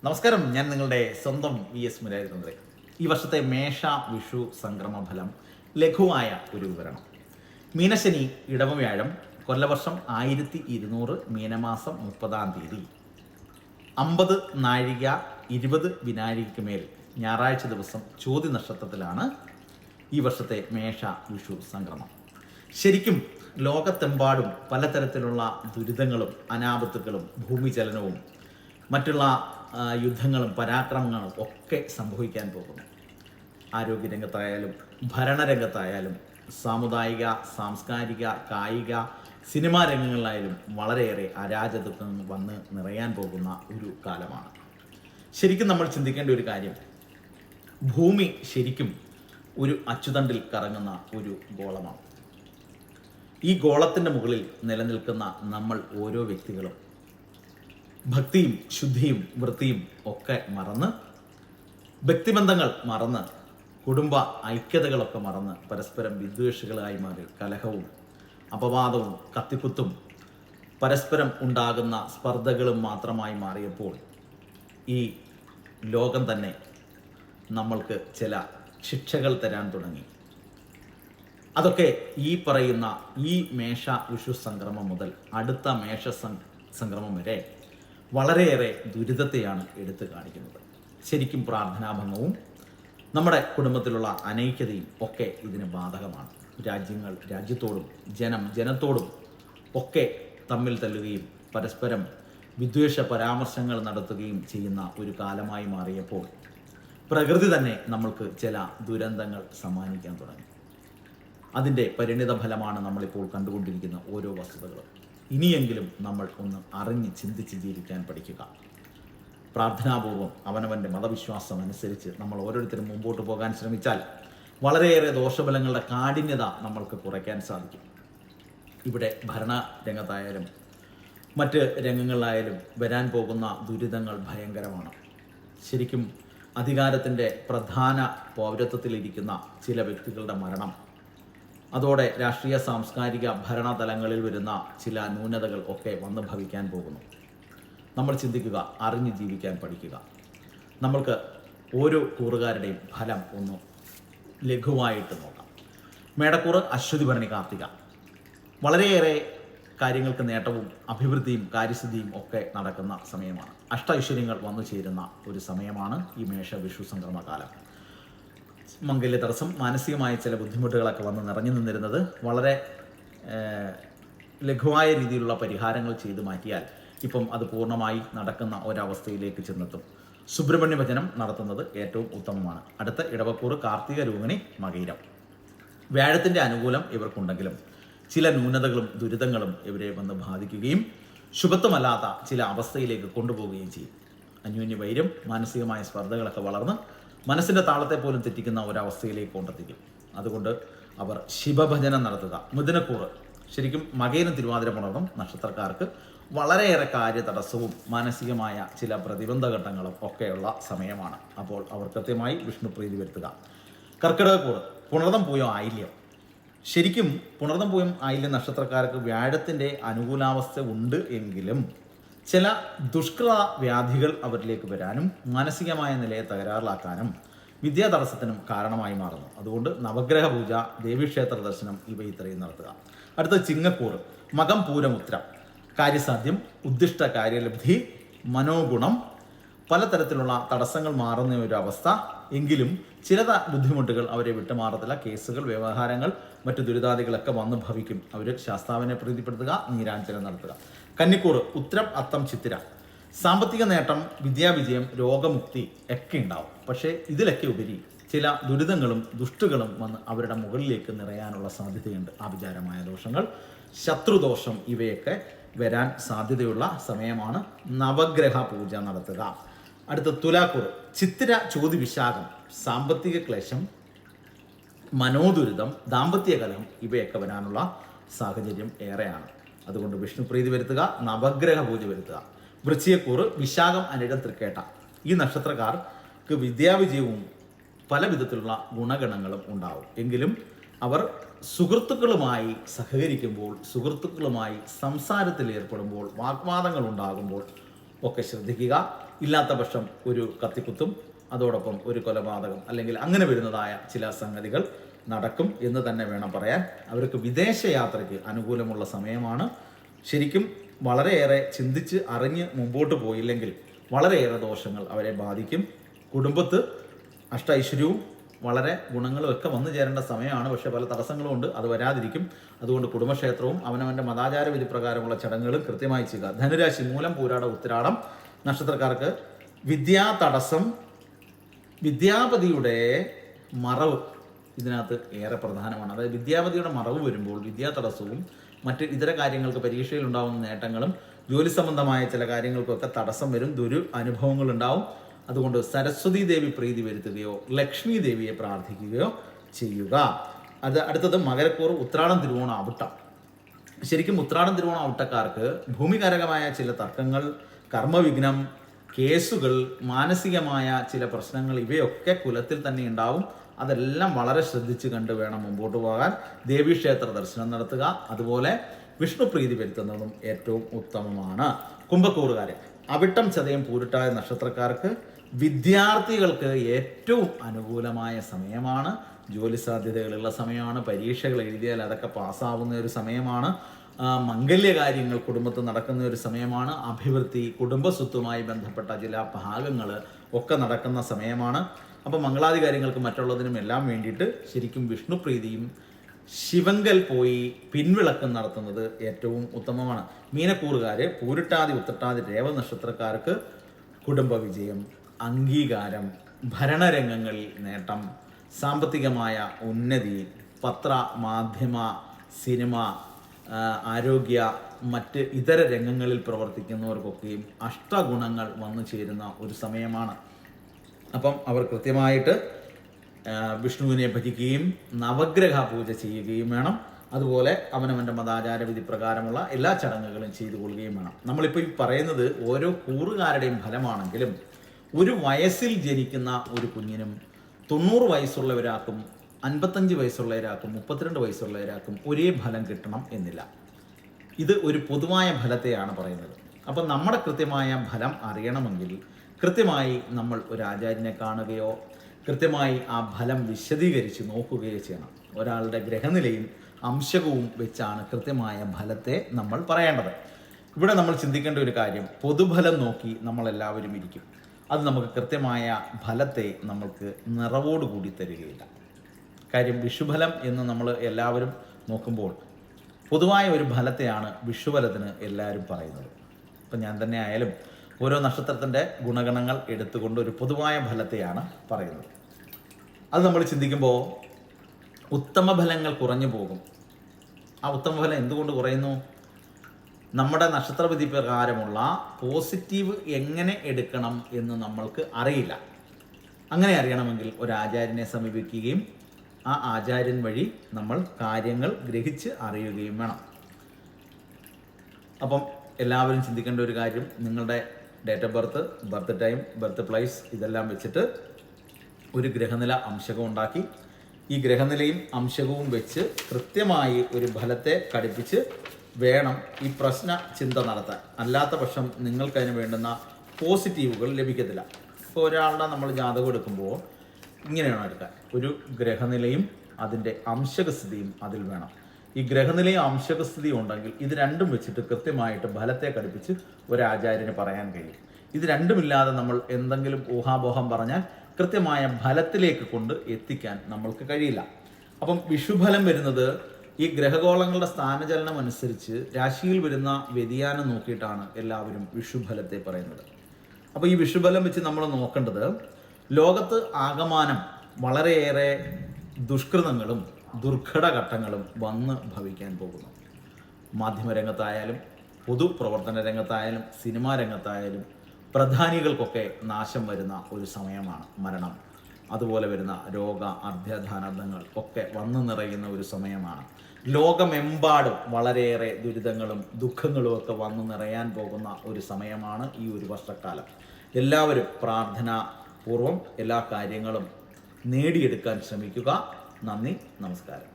നമസ്കാരം, ഞാൻ നിങ്ങളുടെ സ്വന്തം VS മുരാരിതന്ത്രി. ഈ വർഷത്തെ മേഷ വിഷു സംക്രമ ഫലം ലഘുവായ ഒരു വിവരണം. മീനശനി ഇടവവ്യാഴം കൊല്ലവർഷം 1200 മീനമാസം 30-ാം തീയതി 50 നാഴിക 20 വിനാഴികയ്ക്ക് മേൽ ഞായറാഴ്ച ദിവസം ചോതി നക്ഷത്രത്തിലാണ് ഈ വർഷത്തെ മേഷ വിഷു സംക്രമം. ശരിക്കും ലോകത്തെമ്പാടും പലതരത്തിലുള്ള ദുരിതങ്ങളും അനാപത്തുകളും ഭൂമിചലനവും മറ്റുള്ള യുദ്ധങ്ങളും പരാക്രമങ്ങളും ഒക്കെ സംഭവിക്കാൻ പോകുന്നു. ആരോഗ്യരംഗത്തായാലും ഭരണരംഗത്തായാലും സാമുദായിക സാംസ്കാരിക കായിക സിനിമാ രംഗങ്ങളിലായാലും വളരെയേറെ അരാജകത്വം വന്ന് നിറയാൻ പോകുന്ന ഒരു കാലമാണ്. ശരിക്കും നമ്മൾ ചിന്തിക്കേണ്ട ഒരു കാര്യം, ഭൂമി ശരിക്കും ഒരു അച്ചുതണ്ടിൽ കറങ്ങുന്ന ഒരു ഗോളമാണ്. ഈ ഗോളത്തിൻ്റെ മുകളിൽ നിലനിൽക്കുന്ന നമ്മൾ ഓരോ വ്യക്തികളും ഭക്തിയും ശുദ്ധിയും വൃത്തിയും ഒക്കെ മറന്ന്, വ്യക്തിബന്ധങ്ങൾ മറന്ന്, കുടുംബ ഐക്യതകളൊക്കെ മറന്ന് പരസ്പരം വിദ്വേഷികളായി മാറി കലഹവും അപവാദവും കത്തിക്കുത്തും പരസ്പരം ഉണ്ടാകുന്ന സ്പർദ്ധകളും മാത്രമായി മാറിയപ്പോൾ ഈ ലോകം തന്നെ നമ്മൾക്ക് ചില ശിക്ഷകൾ തരാൻ തുടങ്ങി. അതൊക്കെ ഈ പറയുന്ന ഈ മേഷ വിഷു സംക്രമം മുതൽ അടുത്ത മേഷ സംക്രമം വരെ വളരെയേറെ ദുരിതത്തെയാണ് എടുത്തു കാണിക്കുന്നത്. ശരിക്കും പ്രാർത്ഥനാഭംഗവും നമ്മുടെ കുടുംബത്തിലുള്ള അനൈക്യതയും ഒക്കെ ഇതിന് ബാധകമാണ്. രാജ്യങ്ങൾ രാജ്യത്തോടും ജനത്തോടും ഒക്കെ തമ്മിൽ തല്ലുകയും പരസ്പരം വിദ്വേഷ പരാമർശങ്ങൾ നടത്തുകയും ചെയ്യുന്ന ഒരു കാലമായി മാറിയപ്പോൾ പ്രകൃതി തന്നെ നമ്മൾക്ക് ചില ദുരന്തങ്ങൾ സമ്മാനിക്കാൻ തുടങ്ങി. അതിൻ്റെ പരിണിത ഫലമാണ് നമ്മളിപ്പോൾ കണ്ടുകൊണ്ടിരിക്കുന്ന ഓരോ വസ്തുതകളും. ഇനിയെങ്കിലും നമ്മൾ ഒന്ന് അറിഞ്ഞ് ചിന്തിച്ച് ജീവിക്കാൻ പഠിക്കുക. പ്രാർത്ഥനാപൂർവം അവനവൻ്റെ മതവിശ്വാസം അനുസരിച്ച് നമ്മൾ ഓരോരുത്തരും മുമ്പോട്ട് പോകാൻ ശ്രമിച്ചാൽ വളരെയേറെ ദോഷഫലങ്ങളുടെ കാഠിന്യത നമ്മൾക്ക് കുറയ്ക്കാൻ സാധിക്കും. ഇവിടെ ഭരണരംഗത്തായാലും മറ്റ് രംഗങ്ങളിലായാലും വരാൻ പോകുന്ന ദുരിതങ്ങൾ ഭയങ്കരമാണ്. ശരിക്കും അധികാരത്തിൻ്റെ പ്രധാന പൗരത്വത്തിലിരിക്കുന്ന ചില വ്യക്തികളുടെ മരണം, അതോടെ രാഷ്ട്രീയ സാംസ്കാരിക ഭരണതലങ്ങളിൽ വരുന്ന ചില ന്യൂനതകൾ ഒക്കെ വന്നു ഭവിക്കാൻ പോകുന്നു. നമ്മൾ ചിന്തിക്കുക, അറിഞ്ഞ് ജീവിക്കാൻ പഠിക്കുക. നമ്മൾക്ക് ഓരോ കൂറുകാരുടെയും ഫലം ഒന്ന് ലഘുവായിട്ട് നോക്കാം. മേടക്കൂറ് അശ്വതി ഭരണി കാർത്തിക. വളരെയേറെ കാര്യങ്ങൾക്ക് നേട്ടവും അഭിവൃദ്ധിയും കാര്യസിദ്ധിയും ഒക്കെ നടക്കുന്ന സമയമാണ്. ഐശ്വര്യങ്ങൾ വന്നു ചേരുന്ന ഒരു സമയമാണ് ഈ മേഷ വിഷു സംക്രമകാലം. മംഗല്യ തടസ്സം, മാനസികമായ ചില ബുദ്ധിമുട്ടുകളൊക്കെ വന്ന് നിറഞ്ഞു നിന്നിരുന്നത് വളരെ ലഘുവായ രീതിയിലുള്ള പരിഹാരങ്ങൾ ചെയ്തു മാറ്റിയാൽ ഇപ്പം അത് പൂർണ്ണമായി നടക്കുന്ന ഒരവസ്ഥയിലേക്ക് ചെന്നെത്തും. സുബ്രഹ്മണ്യ ഭജനം നടത്തുന്നത് ഏറ്റവും ഉത്തമമാണ്. അടുത്ത ഇടവക്കൂറ് കാർത്തിക രോഹിണി മകയിരം. വ്യാഴത്തിൻ്റെ അനുകൂലം ഇവർക്കുണ്ടെങ്കിലും ചില ന്യൂനതകളും ദുരിതങ്ങളും ഇവരെ വന്ന് ബാധിക്കുകയും ശുഭത്വമല്ലാത്ത ചില അവസ്ഥയിലേക്ക് കൊണ്ടുപോവുകയും ചെയ്യും. അന്യോന്യ വൈര്യം, മാനസികമായ സ്പർദ്ധകളൊക്കെ വളർന്ന് മനസ്സിൻ്റെ താളത്തെ പോലും തെറ്റിക്കുന്ന ഒരവസ്ഥയിലേക്ക് കൊണ്ടെത്തിക്കും. അതുകൊണ്ട് അവർ ശിവഭജനം നടത്തുക. മിഥുനക്കൂറ് ശരിക്കും മകയിലും തിരുവാതിര പുണർന്നും നക്ഷത്രക്കാർക്ക് വളരെയേറെ കാര്യതടസ്സവും മാനസികമായ ചില പ്രതിബന്ധ ഘട്ടങ്ങളും ഒക്കെയുള്ള സമയമാണ്. അപ്പോൾ അവർ കൃത്യമായി വിഷ്ണുപ്രീതി വരുത്തുക. കർക്കിടകക്കൂറ് പുണർദം പൂയം ആയില്യം. ശരിക്കും പുണർദം പൂയം ആയില്യം നക്ഷത്രക്കാർക്ക് വ്യാഴത്തിൻ്റെ അനുകൂലാവസ്ഥ ഉണ്ട് എങ്കിലും ചില ദുഷ്കൃത വ്യാധികൾ അവരിലേക്ക് വരാനും മാനസികമായ നിലയെ തകരാറിലാക്കാനും വിദ്യാതടസ്സത്തിനും കാരണമായി മാറുന്നു. അതുകൊണ്ട് നവഗ്രഹ പൂജ, ദേവീക്ഷേത്ര ദർശനം ഇവ ഇത്രയും നടത്തുക. അടുത്ത ചിങ്ങക്കൂറ് മകം പൂരം ഉത്രം. കാര്യസാധ്യം, ഉദ്ദിഷ്ട കാര്യലബ്ധി, മനോഗുണം, പലതരത്തിലുള്ള തടസ്സങ്ങൾ മാറുന്ന ഒരു അവസ്ഥ. എങ്കിലും ചില ബുദ്ധിമുട്ടുകൾ അവരെ വിട്ടുമാറത്തില്ല. കേസുകൾ, വ്യവഹാരങ്ങൾ, മറ്റു ദുരിതാദികളൊക്കെ വന്നു ഭവിക്കും. അവർ ശാസ്താവിനെ പ്രീതിപ്പെടുത്തുക, നീരാഞ്ജനം നടത്തുക. കന്നിക്കൂറ് ഉത്തരം അത്തം ചിത്തിര. സാമ്പത്തിക നേട്ടം, വിദ്യാവിജയം, രോഗമുക്തി ഒക്കെ ഉണ്ടാവും. പക്ഷേ ഇതിലൊക്കെ ഉപരി ചില ദുരിതങ്ങളും ദുഷ്ടുകളും വന്ന് അവരുടെ മുകളിലേക്ക് നിറയാനുള്ള സാധ്യതയുണ്ട്. ആഭിചാരമായ ദോഷങ്ങൾ, ശത്രുദോഷം ഇവയൊക്കെ വരാൻ സാധ്യതയുള്ള സമയമാണ്. നവഗ്രഹ പൂജ നടത്തുക. അടുത്ത തുലാക്കൂറ് ചിത്തിര ചോതി വിശാഖം. സാമ്പത്തിക ക്ലേശം, മനോദുരിതം, ദാമ്പത്യ കലഹം ഇവയൊക്കെ വരാനുള്ള സാഹചര്യം ഏറെയാണ്. അതുകൊണ്ട് വിഷ്ണുപ്രീതി വരുത്തുക, നവഗ്രഹ പൂജ വരുത്തുക. വൃശ്ചികക്കൂറ് വിശാഖം അനിഴം തൃക്കേട്ട. ഈ നക്ഷത്രക്കാർക്ക് വിദ്യാവിജയവും പല വിധത്തിലുള്ള ഗുണഗണങ്ങളും ഉണ്ടാവും. എങ്കിലും അവർ സുഹൃത്തുക്കളുമായി സഹകരിക്കുമ്പോൾ, സുഹൃത്തുക്കളുമായി സംസാരത്തിൽ ഏർപ്പെടുമ്പോൾ, വാഗ്വാദങ്ങൾ ഉണ്ടാകുമ്പോൾ ഒക്കെ ശ്രദ്ധിക്കുക. ഇല്ലാത്ത പക്ഷം ഒരു കത്തിക്കുത്തും അതോടൊപ്പം ഒരു കൊലപാതകം അല്ലെങ്കിൽ അങ്ങനെ വരുന്നതായ ചില സംഗതികൾ നടക്കും എന്ന് തന്നെ വേണം പറയാൻ. അവർക്ക് വിദേശയാത്രയ്ക്ക് അനുകൂലമുള്ള സമയമാണ്. ശരിക്കും വളരെയേറെ ചിന്തിച്ച് അറിഞ്ഞ് മുമ്പോട്ട് പോയില്ലെങ്കിൽ വളരെയേറെ ദോഷങ്ങൾ അവരെ ബാധിക്കും. കുടുംബത്ത് അഷ്ടൈശ്വര്യവും വളരെ ഗുണങ്ങളും ഒക്കെ വന്നു ചേരേണ്ട സമയമാണ്. പക്ഷേ പല തടസ്സങ്ങളും ഉണ്ട്, അത് വരാതിരിക്കും. അതുകൊണ്ട് കുടുംബക്ഷേത്രവും അവനവൻ്റെ മതാചാര വിധി പ്രകാരമുള്ള ചടങ്ങുകളും കൃത്യമായി ചെയ്യുക. ധനുരാശി മൂലം, പൂരാട, ഉത്തിരാടം നക്ഷത്രക്കാർക്ക് വിദ്യാ തടസ്സം, വിദ്യാപതിയുടെ മറവ് ഇതിനകത്ത് ഏറെ പ്രധാനമാണ്. അതായത് വിദ്യാപതിയുടെ മറവ് വരുമ്പോൾ വിദ്യാ തടസ്സവും മറ്റ് ഇതര കാര്യങ്ങൾക്ക് പരീക്ഷയിൽ ഉണ്ടാകുന്ന നേട്ടങ്ങളും ജോലി സംബന്ധമായ ചില കാര്യങ്ങൾക്കൊക്കെ തടസ്സം വരും, അനുഭവങ്ങളുണ്ടാവും. അതുകൊണ്ട് സരസ്വതി ദേവി പ്രീതി വരുത്തുകയോ ലക്ഷ്മി ദേവിയെ പ്രാർത്ഥിക്കുകയോ ചെയ്യുക. അടുത്തത് മകരക്കൂറ്, ഉത്രാടം, തിരുവോണം, അവിട്ടം. ശരിക്കും ഉത്രാടം, തിരുവോണം, അവിട്ടക്കാർക്ക് ഭൂമികാരകമായ ചില തർക്കങ്ങൾ, കർമ്മവിഘ്നം, കേസുകൾ, മാനസികമായ ചില പ്രശ്നങ്ങൾ ഇവയൊക്കെ കുലത്തിൽ തന്നെ ഉണ്ടാവും. അതെല്ലാം വളരെ ശ്രദ്ധിച്ച് കണ്ട് വേണം മുമ്പോട്ട് പോകാൻ. ദേവീക്ഷേത്ര ദർശനം നടത്തുക, അതുപോലെ വിഷ്ണു പ്രീതി വരുത്തുന്നതും ഏറ്റവും ഉത്തമമാണ്. കുംഭക്കൂറുകാരെ, അവിട്ടം, ചതയം, പൂരിട്ടായ നക്ഷത്രക്കാർക്ക് വിദ്യാർത്ഥികൾക്ക് ഏറ്റവും അനുകൂലമായ സമയമാണ്. ജോലി സാധ്യതകളുള്ള സമയമാണ്. പരീക്ഷകൾ എഴുതിയാൽ അതൊക്കെ പാസ്സാവുന്ന ഒരു സമയമാണ്. മംഗല്യകാര്യങ്ങൾ കുടുംബത്തിൽ നടക്കുന്ന ഒരു സമയമാണ്. അഭിവൃദ്ധി, കുടുംബസ്വത്തുമായി ബന്ധപ്പെട്ട ചില ഭാഗങ്ങൾ ഒക്കെ നടക്കുന്ന സമയമാണ്. അപ്പോൾ മംഗളാദി കാര്യങ്ങൾക്ക് മറ്റുള്ളതിനും എല്ലാം വേണ്ടിയിട്ട് ശരിക്കും വിഷ്ണുപ്രീതിയും ശിവങ്കൽ പോയി പിൻവിളക്കം നടത്തുന്നത് ഏറ്റവും ഉത്തമമാണ്. മീനക്കൂറുകാർ, പൂരിട്ടാതി, ഉത്രട്ടാതി, രേവ നക്ഷത്രക്കാർക്ക് കുടുംബ വിജയം, അംഗീകാരം, ഭരണരംഗങ്ങളിൽ നേട്ടം, സാമ്പത്തികമായ ഉന്നതി, പത്ര, മാധ്യമ, സിനിമ, ആരോഗ്യ, മറ്റ് ഇതര രംഗങ്ങളിൽ പ്രവർത്തിക്കുന്നവർക്കൊക്കെയും അഷ്ടഗുണങ്ങൾ വന്നു ചേരുന്ന ഒരു സമയമാണ്. അപ്പം അവർ കൃത്യമായിട്ട് വിഷ്ണുവിനെ ഭജിക്കുകയും നവഗ്രഹ പൂജ ചെയ്യുകയും വേണം. അതുപോലെ അവനവൻ്റെ മതാചാര വിധി പ്രകാരമുള്ള എല്ലാ ചടങ്ങുകളും ചെയ്തു കൊള്ളുകയും വേണം. നമ്മളിപ്പോൾ ഈ പറയുന്നത് ഓരോ കൂറുകാരുടെയും ഫലമാണെങ്കിലും ഒരു വയസ്സിൽ ജനിക്കുന്ന ഒരു കുഞ്ഞിനും 90 വയസ്സുള്ള ഒരാൾക്കും 55 വയസ്സുള്ള ഒരാൾക്കും 32 വയസ്സുള്ള ഒരാൾക്കും ഒരേ ഫലം കിട്ടണം എന്നില്ല. ഇത് ഒരു പൊതുവായ ഫലത്തെയാണ് പറയുന്നത്. അപ്പം നമ്മുടെ കൃത്യമായ ഫലം അറിയണമെങ്കിൽ കൃത്യമായി നമ്മൾ ഒരു ആചാര്യനെ കാണുകയോ കൃത്യമായി ആ ഫലം വിശദീകരിച്ച് നോക്കുകയോ ചെയ്യണം. ഒരാളുടെ ഗ്രഹനിലയും അംശകവും വെച്ചാണ് കൃത്യമായ ഫലത്തെ നമ്മൾ പറയേണ്ടത്. ഇവിടെ നമ്മൾ ചിന്തിക്കേണ്ട ഒരു കാര്യം, പൊതുഫലം നോക്കി നമ്മളെല്ലാവരും ഇരിക്കും. അത് നമുക്ക് കൃത്യമായ ഫലത്തെ നമ്മൾക്ക് നിറവോടുകൂടി തരികയില്ല. കാര്യം വിഷുഫലം എന്ന് നമ്മൾ എല്ലാവരും നോക്കുമ്പോൾ പൊതുവായ ഒരു ഫലത്തെയാണ് വിഷുഫലത്തിന് എല്ലാവരും പറയുന്നത്. ഇപ്പം ഞാൻ തന്നെ ആയാലും ഓരോ നക്ഷത്രത്തിൻ്റെ ഗുണഗണങ്ങൾ എടുത്തുകൊണ്ട് ഒരു പൊതുവായ ഫലത്തെയാണ് പറയുന്നത്. അത് നമ്മൾ ചിന്തിക്കുമ്പോൾ ഉത്തമ ഫലങ്ങൾ കുറഞ്ഞു പോകും. ആ ഉത്തമ ഫലം എന്തുകൊണ്ട് കുറയുന്നു? നമ്മുടെ നക്ഷത്രവിധി പ്രകാരമുള്ള പോസിറ്റീവ് എങ്ങനെ എടുക്കണം എന്ന് നമ്മൾക്ക് അറിയില്ല. അങ്ങനെ അറിയണമെങ്കിൽ ഒരു ആചാര്യനെ സമീപിക്കുകയും ആ ആചാര്യൻ വഴി നമ്മൾ കാര്യങ്ങൾ ഗ്രഹിച്ച് അറിയുകയും വേണം. അപ്പം എല്ലാവരും ചിന്തിക്കേണ്ട ഒരു കാര്യം, നിങ്ങളുടെ date of birth, birth time, birth place ഇതെല്ലാം വെച്ചിട്ട് ഒരു ഗ്രഹനില അംശകം ഉണ്ടാക്കി ഈ ഗ്രഹനിലയും അംശകവും വെച്ച് കൃത്യമായി ഒരു ഫലത്തെ ഘടിപ്പിച്ച് വേണം ഈ പ്രശ്ന ചിന്ത നടത്താൻ. അല്ലാത്ത പക്ഷം നിങ്ങൾക്കതിന് വേണ്ടുന്ന പോസിറ്റീവുകൾ ലഭിക്കത്തില്ല. ഇപ്പോൾ ഒരാളുടെ നമ്മൾ ജാതകം എടുക്കുമ്പോൾ ഇങ്ങനെയാണ് എടുക്കാൻ, ഒരു ഗ്രഹനിലയും അതിൻ്റെ അംശകസ്ഥിതിയും അതിൽ വേണം. ഈ ഗ്രഹനിലയും അംശകസ്ഥിതിയും ഉണ്ടെങ്കിൽ ഇത് രണ്ടും വെച്ചിട്ട് കൃത്യമായിട്ട് ഫലത്തെ ഘടിപ്പിച്ച് ഒരു ആചാര്യന് പറയാൻ കഴിയും. ഇത് രണ്ടുമില്ലാതെ നമ്മൾ എന്തെങ്കിലും ഊഹാപോഹം പറഞ്ഞാൽ കൃത്യമായ ഫലത്തിലേക്ക് കൊണ്ട് എത്തിക്കാൻ നമ്മൾക്ക് കഴിയില്ല. അപ്പം വിഷുഫലം വരുന്നത് ഈ ഗ്രഹഗോളങ്ങളുടെ സ്ഥാനചലനം അനുസരിച്ച് രാശിയിൽ വരുന്ന വ്യതിയാനം നോക്കിയിട്ടാണ് എല്ലാവരും വിഷുഫലത്തെ പറയുന്നത്. അപ്പോൾ ഈ വിഷുഫലം വെച്ച് നമ്മൾ നോക്കേണ്ടത്, ലോകത്ത് ആകമാനം വളരെയേറെ ദുഷ്കൃതങ്ങളും ദുർഘടഘട്ടങ്ങളും വന്ന് ഭവിക്കാൻ പോകുന്നു. മാധ്യമരംഗത്തായാലും പൊതുപ്രവർത്തന രംഗത്തായാലും സിനിമാ രംഗത്തായാലും പ്രധാനികൾക്കൊക്കെ നാശം വരുന്ന ഒരു സമയമാണ് മരണം. അതുപോലെ വരുന്ന രോഗ അർദ്ധ്യാധാനങ്ങൾ ഒക്കെ വന്നു നിറയുന്ന ഒരു സമയമാണ്. ലോകമെമ്പാടും വളരെയേറെ ദുരിതങ്ങളും ദുഃഖങ്ങളും ഒക്കെ വന്നു നിറയാൻ പോകുന്ന ഒരു സമയമാണ് ഈ ഒരു വർഷക്കാലം. എല്ലാവരും പ്രാർത്ഥനാപൂർവം എല്ലാ കാര്യങ്ങളും നേടിയെടുക്കാൻ ശ്രമിക്കുക. നന്ദി, നമസ്കാരം.